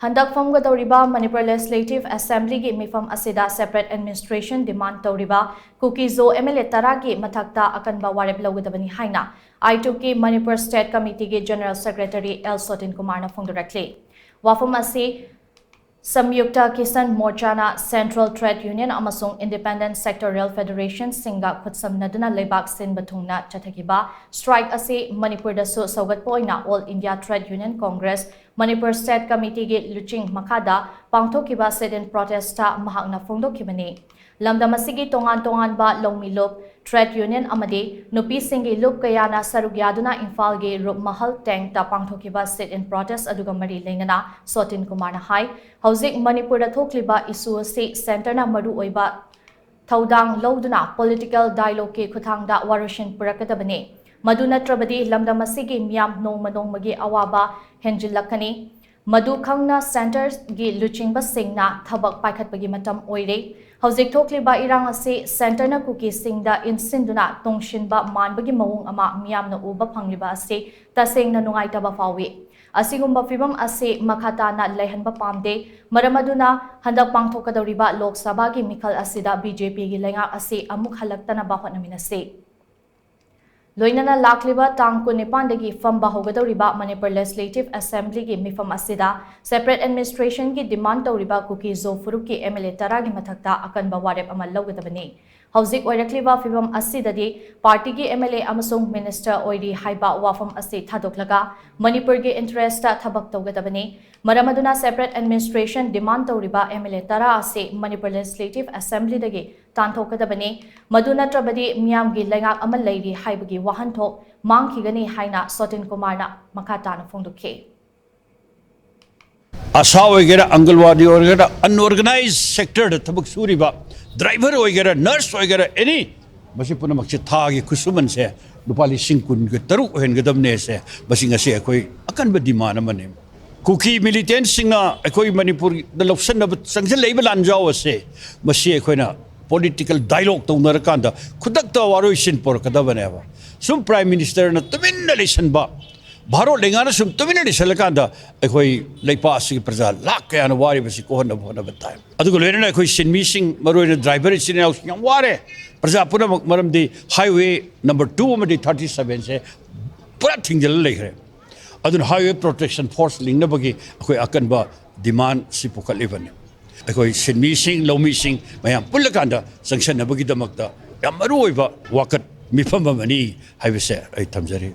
Handak phamgadouriba Manipur Legislative Assembly gi Meepham asida Seperate Administration demand touriba Kuki Zo MLA taragi Mathakta Akanba Warep Lougadabani haina AITUC Manipur State Committee gi General Secretary L Sotinkumar na phongdorakli. Wafam asi Samyukta Kisan Morchana Central Trade Union amasung Independent Sectorial Federation singa khutsamnaduna leibak sin bathungna chathakiba strike asi Manipur dasu saugat poina All India Trade Union Congress Manipur State Committee gi luching makada pangthokiba sit-in protesta mahakna phongdokibani. Lamdam asigi tongan ba longmilup Trade Union amadi nupi singi lup kayana sarugyaduna Imphal gi rup mahal tank ta pangthokiba sit-in protest aduga mari leinana Sotinkumar na hai hauzik Manipur da thokliba issue asi center na maru oiba thaudang loduna political dialogue ki khuthangda warushin purakadabani. Madu natrabadi lamdam asigi miyam nongmagi awaba henjillakani madu khangna centers gi luchingba singna thabak paikhatpagi matam oire hauzik thokliba irang ase center na Kuki singda insinduna tongshinba manbagi mawung ama miyamna uba phangliba ase tasengna nungaitaba fawi asigumba fibam ase makhata na laihanba pamde maramaduna handak pangthokadoriba Lok Sabha gi mikhal asida BJP gi lenga ase amuk halaktana ba hotnaminase Loinana lakliba tang kunipandagi famba hogadoriba Manipur Legislative Assembly gi Meepham asida Separate Administration gi demand toriba Kuki Zo Furuki MLA taragi Mathakta Akanba Warep Lougadabani. Hauzik oirakliba fibam asidadi party gi MLA amasung minister oiri haiba wafam ase thadoklaga Manipur gi interest ta thabak tawgadabani. Maramaduna Separate Administration demand toriba MLA tara ase Manipur Legislative Assembly dagi tanthokadabani. Maduna trabadi miyam gi lengak amal lairi haibagi wahanthok mangkhigani haina Sotinkumar na makata na phongdokhe. Asa oigera Angalwadi oigera unorganized sector da thabak suriba driver oigera nurse oigera any basi puna makchi thagi kusuman se lupali singkun ge taruk hen gadamne se basi ngase akoi akanba demand amane Kuki militant singna akoi Manipur da lopsan na sangse leiba lanjaw ase basi akoina political dialogue to narakanda khudak ta waro isin por kadabane ba sum prime minister na tuminna lisan ba Baro lengana sum tumina di salakanda akoi leipa asi praja lak kaya na wari basi ko na batay adu golena na akoi sin missing maro na driver sin na yang ware praja puna maram di highway number 2 ma di 37 se pura thingjal lekre adu highway protection force lingna bagi akoi akanba demand si pokaliban akoi sin missing low missing mayam pulakanda sanction na bagi damakta yam maru oiba wakat Meepham mani haibese ai thamjari